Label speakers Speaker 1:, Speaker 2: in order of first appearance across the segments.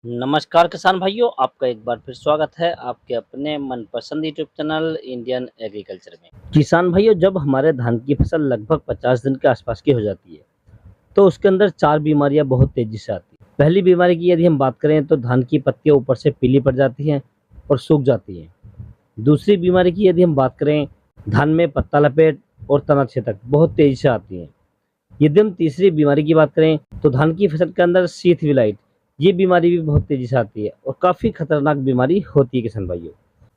Speaker 1: नमस्कार किसान भाइयों, आपका एक बार फिर स्वागत है आपके अपने मनपसंद यूट्यूब चैनल इंडियन एग्रीकल्चर में। किसान भाइयों, जब हमारे धान की फसल लगभग 50 दिन के आसपास की हो जाती है तो उसके अंदर 4 बीमारियां बहुत तेजी से आती हैं। पहली बीमारी की यदि हम बात करें तो धान की पत्तियां ऊपर से पीली पड़ जाती हैं और सूख जाती हैं। दूसरी बीमारी की यदि हम बात करें, धान में पत्ता लपेट और तना छेदक बहुत तेजी से आती हैं। यदि हम तीसरी बीमारी की बात करें तो धान की फसल के अंदर सीथ विलाइट, ये बीमारी भी बहुत तेजी से आती है और काफ़ी खतरनाक बीमारी होती है किसान भाइयों।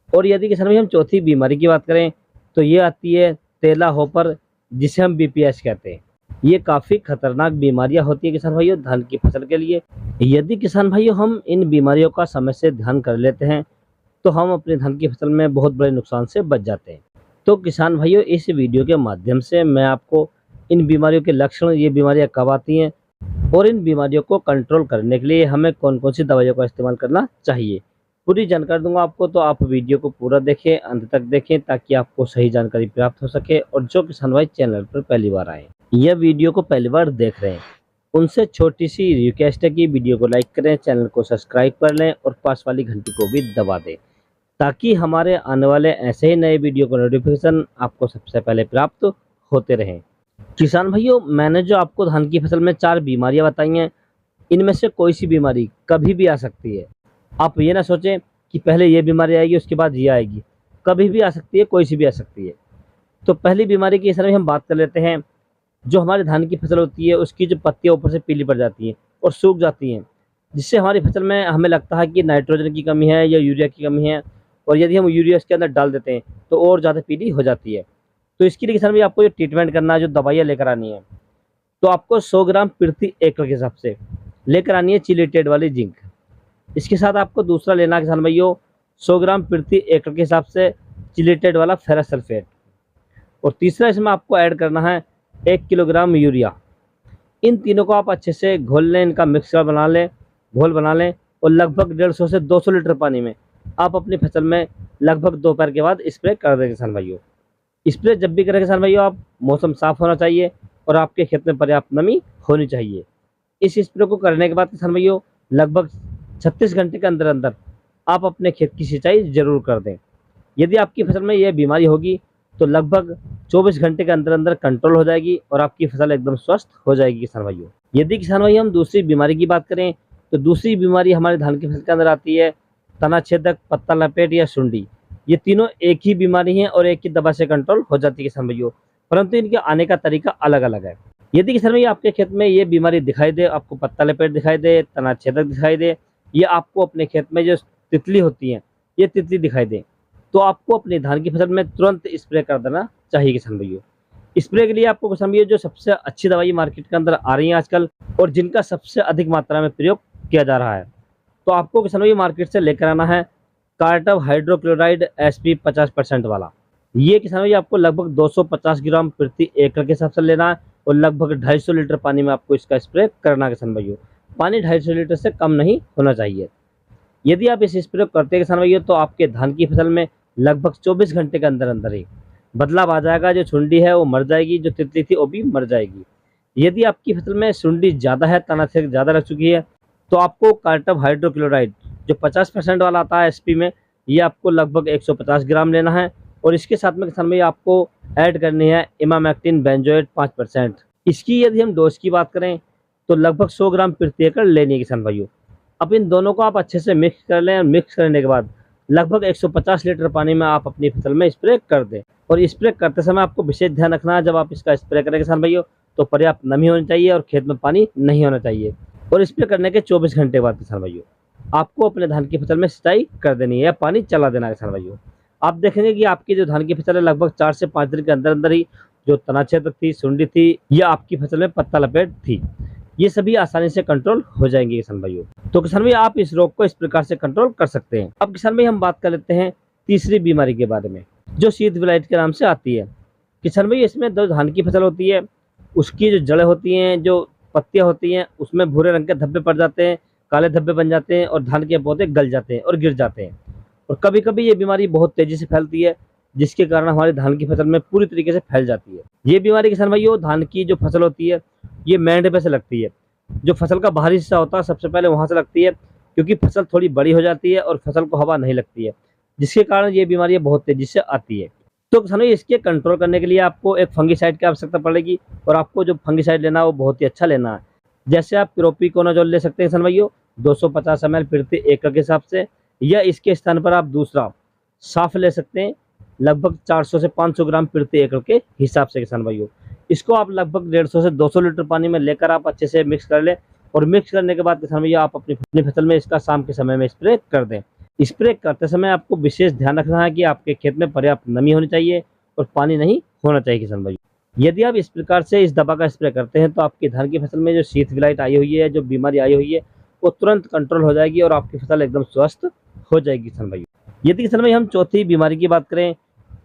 Speaker 1: और यदि किसान भाई हम चौथी बीमारी की बात करें तो ये आती है तेला होपर, जिसे हम बीपीएस कहते हैं। ये काफ़ी खतरनाक बीमारियां होती है किसान भाइयों धान की फसल के लिए। यदि किसान भाइयों हम इन बीमारियों का समय से ध्यान कर लेते हैं तो हम अपने धान की फसल में बहुत बड़े नुकसान से बच जाते हैं। तो किसान भाइयों, इस वीडियो के माध्यम से मैं आपको इन बीमारियों के लक्षण, ये बीमारियां कब आती हैं और इन बीमारियों को कंट्रोल करने के लिए हमें कौन-कौन सी दवाइयों का इस्तेमाल करना चाहिए, पूरी जानकारी दूंगा आपको। तो आप वीडियो को पूरा देखें, अंत तक देखें ताकि आपको सही जानकारी प्राप्त हो सके। और जो किसान भाई चैनल पर पहली बार आए, यह वीडियो को पहली बार देख रहे हैं, उनसे छोटी सी रिक्वेस्ट है कि वीडियो को लाइक करें, चैनल को सब्सक्राइब कर लें और पास वाली घंटी को भी दबा दें ताकि हमारे आने वाले ऐसे ही नए वीडियो का नोटिफिकेशन आपको सबसे पहले प्राप्त होते रहें। किसान भाइयों, मैंने जो आपको धान की फसल में 4 बीमारियां बताई हैं, इनमें से कोई सी बीमारी कभी भी आ सकती है। आप ये ना सोचें कि पहले ये बीमारी आएगी उसके बाद ये आएगी, कभी भी आ सकती है, कोई सी भी आ सकती है। तो पहली बीमारी की इस समय हम बात कर लेते हैं। जो हमारे धान की फसल होती है उसकी जो पत्तियां ऊपर से पीली पड़ जाती हैं और सूख जाती हैं, जिससे हमारी फसल में हमें लगता है कि नाइट्रोजन की कमी है या यूरिया की कमी है, और यदि हम यूरिया इसके अंदर डाल देते हैं तो और ज़्यादा पीली हो जाती है। तो इसके लिए किसान भाई आपको जो ट्रीटमेंट करना है, जो दवाइयाँ लेकर आनी है, तो आपको 100 ग्राम प्रति एकड़ के हिसाब से लेकर आनी है चिलेटेड वाली जिंक। इसके साथ आपको दूसरा लेना है किसान भाइयों 100 ग्राम प्रति एकड़ के हिसाब से चिलेटेड वाला फेरस सल्फेट। और तीसरा इसमें आपको ऐड करना है 1 किलोग्राम यूरिया। इन तीनों को आप अच्छे से घोल लें, इनका मिक्सचर बना लें, घोल बना लें, और लगभग 150 से 200 लीटर पानी में आप अपनी फसल में लगभग दोपहर के बाद स्प्रे कर दें किसान भाइयों। स्प्रे जब भी करें किसान भाइयों, आप मौसम साफ होना चाहिए और आपके खेत में पर्याप्त नमी होनी चाहिए। इस स्प्रे को करने के बाद किसान भाइयों लगभग 36 घंटे के अंदर अंदर आप अपने खेत की सिंचाई जरूर कर दें। यदि आपकी फसल में यह बीमारी होगी तो लगभग 24 घंटे के अंदर अंदर कंट्रोल हो जाएगी और आपकी फसल एकदम स्वस्थ हो जाएगी किसान भाइयों। यदि किसान भाई हम दूसरी बीमारी की बात करें तो दूसरी बीमारी हमारे धान की फसल के अंदर आती है तना छेदक, पत्ता लपेट या सुंडी। ये तीनों एक ही बीमारी है और एक ही दवा से कंट्रोल हो जाती है किसान भाइयों, परंतु इनके आने का तरीका अलग अलग है। यदि किसान भाई आपके खेत में ये बीमारी दिखाई दे, आपको पत्ता लपेट दिखाई दे, तना छेदक दिखाई दे, या आपको अपने खेत में जो तितली होती है ये तितली दिखाई दे, तो आपको अपनी धान की फसल में तुरंत स्प्रे कर देना चाहिए किसान भाइयों। स्प्रे के लिए आपको किसान भाइयों जो सबसे अच्छी दवाई मार्केट के अंदर आ रही है आजकल और जिनका सबसे अधिक मात्रा में प्रयोग किया जा रहा है, तो आपको किसान भाइयों मार्केट से लेकर आना है कार्टव हाइड्रोक्लोराइड एसपी 50% वाला। ये किसान भाई आपको लगभग 250 ग्राम प्रति एकड़ के हिसाब से लेना है और लगभग 250 लीटर पानी में आपको इसका स्प्रे करना है किसान भाइयों। पानी 250 लीटर से कम नहीं होना चाहिए। यदि आप इस स्प्रे करते हैं किसान भाइयों तो आपके धान की फसल में लगभग 24 घंटे के अंदर अंदर ही बदलाव आ जाएगा। जो सुंडी है वो मर जाएगी, जो तितली थी वो भी मर जाएगी। यदि आपकी फसल में सुंडी ज़्यादा है, तना से ज़्यादा लग चुकी है, तो आपको कार्टव हाइड्रोक्लोराइड जो 50% वाला आता है एसपी में, ये आपको लगभग 150 ग्राम लेना है। और इसके साथ में किसान भाई आपको ऐड करनी है इमामेक्टिन बेंजोएट 5%। इसकी यदि हम डोज की बात करें तो लगभग 100 ग्राम प्रति एकड़ लेनी है किसान भाइयों। अब इन दोनों को आप अच्छे से मिक्स कर लें और मिक्स करने के बाद लगभग 150 लीटर पानी में आप अपनी फसल में स्प्रे कर दें। और स्प्रे करते समय आपको विशेष ध्यान रखना है, जब आप इसका स्प्रे करें किसान भाइयों तो पर्याप्त नमी होनी चाहिए और खेत में पानी नहीं होना चाहिए। और स्प्रे करने के 24 घंटे बाद किसान भाइयों आपको अपने धान की फसल में सिंचाई कर देनी है या पानी चला देना है किसान भाइयों। आप देखेंगे कि आपकी जो धान की फसल है लगभग 4 से 5 दिन के अंदर अंदर ही जो तना छेदक थी, सुंडी थी, या आपकी फसल में पत्ता लपेट थी, ये सभी आसानी से कंट्रोल हो जाएंगे किसान भाइयों। तो किसान भाई आप इस रोग को इस प्रकार से कंट्रोल कर सकते हैं। अब किसान भाई हम बात कर लेते हैं तीसरी बीमारी के बारे में, जो शीत विलाइट के नाम से आती है। किसान भाई इसमें जो धान की फसल होती है उसकी जो जड़ें होती हैं, जो पत्तियां होती हैं, उसमें भूरे रंग के धब्बे पड़ जाते हैं, काले धब्बे बन जाते हैं और धान के पौधे गल जाते हैं और गिर जाते हैं। और कभी कभी ये बीमारी बहुत तेजी से फैलती है, जिसके कारण हमारी धान की फसल में पूरी तरीके से फैल जाती है। ये बीमारी किसान भाइयों धान की जो फसल होती है ये मेंड पे से लगती है। जो फसल का बाहरी हिस्सा होता है सबसे पहले वहां से लगती है, क्योंकि फसल थोड़ी बड़ी हो जाती है और फसल को हवा नहीं लगती है, जिसके कारण ये बीमारियाँ बहुत तेज़ी से आती है। तो किसानों इसके कंट्रोल करने के लिए आपको एक फंगिसाइड की आवश्यकता पड़ेगी और आपको जो फंगिसाइड लेना है वो बहुत ही अच्छा लेना है। जैसे आप प्रोपिकोनाज़ोल ले सकते हैं किसान भाइयों 250 ml प्रति एकड़ के हिसाब से, या इसके स्थान पर आप दूसरा साफ ले सकते हैं लगभग 400 से 500 ग्राम प्रति एकड़ के हिसाब से किसान भाइयों। इसको आप लगभग 150 से 200 लीटर पानी में लेकर आप अच्छे से मिक्स कर लें और मिक्स करने के बाद किसान भैया आप अपनी फसल में इसका शाम के समय में स्प्रे कर दें। स्प्रे करते समय आपको विशेष ध्यान रखना है कि आपके खेत में पर्याप्त नमी होनी चाहिए और पानी नहीं होना चाहिए किसान भाई। यदि आप इस प्रकार से इस दवा का स्प्रे करते हैं तो आपकी धान की फसल में जो शीत विलाइट आई हुई है, जो बीमारी आई हुई है, वो तुरंत कंट्रोल हो जाएगी और आपकी फसल एकदम स्वस्थ हो जाएगी किसान भाई। यदि किसान भाई हम चौथी बीमारी की बात करें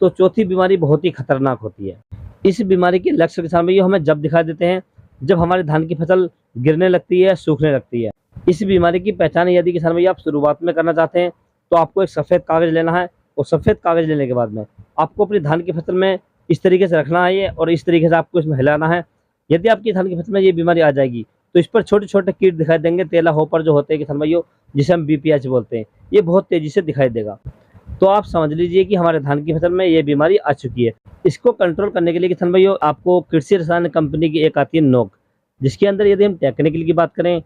Speaker 1: तो चौथी बीमारी बहुत ही खतरनाक होती है। इस बीमारी के लक्षण किसान भाई हमें जब दिखाई देते हैं जब हमारी धान की फसल गिरने लगती है, सूखने लगती है। इस बीमारी की पहचान यदि किसान भाई आप शुरुआत में करना चाहते हैं तो आपको एक सफ़ेद कागज़ लेना है और सफ़ेद कागज़ लेने के बाद में आपको अपनी धान की फसल में इस तरीके से रखना है ये और इस तरीके से आपको इसमें हिलाना है। यदि आपकी धान की फसल में ये बीमारी आ जाएगी तो इस पर छोटे-छोटे कीट दिखाई देंगे, तेला होपर जो होते हैं किसान भाइयों, जिसे हम बीपीएच बोलते हैं, ये बहुत तेज़ी से दिखाई देगा। तो आप समझ लीजिए कि हमारे धान की फसल में ये बीमारी आ चुकी है। इसको कंट्रोल करने के लिए किसान भाइयों आपको कृषि रसायन कंपनी की एक आती है नोक, जिसके अंदर यदि हम टेक्निकल की बात करें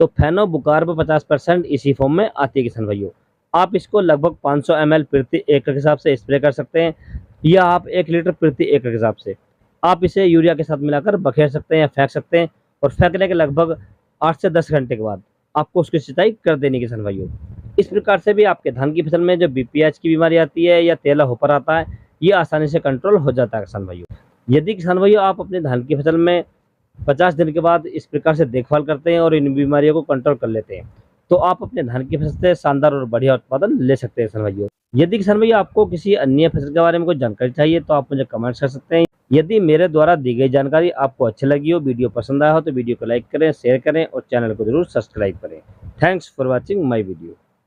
Speaker 1: तो फेनोबुकारब 50% इसी फॉर्म में आती है किसान भाइयों। आप इसको लगभग 500 ml प्रति एकड़ के हिसाब से स्प्रे कर सकते हैं या आप 1 लीटर प्रति एकड़ के हिसाब से आप इसे यूरिया के साथ मिलाकर बखेर सकते हैं या फेंक सकते हैं और फेंकने के लगभग 8 से 10 घंटे के बाद आपको उसकी सिंचाई कर देनी किसान भाइयों। इस प्रकार से भी आपके धान की फसल में जो बीपीएच की बीमारी आती है या तेला होपर आता है, ये आसानी से कंट्रोल हो जाता है किसान भाइयों। यदि किसान भाइयों आप अपने धान की फसल में 50 दिन के बाद इस प्रकार से देखभाल करते हैं और इन बीमारियों को कंट्रोल कर लेते हैं तो आप अपने धान की फसल से शानदार और बढ़िया उत्पादन ले सकते हैं किसान भाइयों। यदि किसान भाई आपको किसी अन्य फसल के बारे में कोई जानकारी चाहिए तो आप मुझे कमेंट कर सकते हैं। यदि मेरे द्वारा दी गई जानकारी आपको अच्छी लगी हो, वीडियो पसंद आया हो तो वीडियो को लाइक करें, शेयर करें और चैनल को जरूर सब्सक्राइब करें। Thanks for watching my video.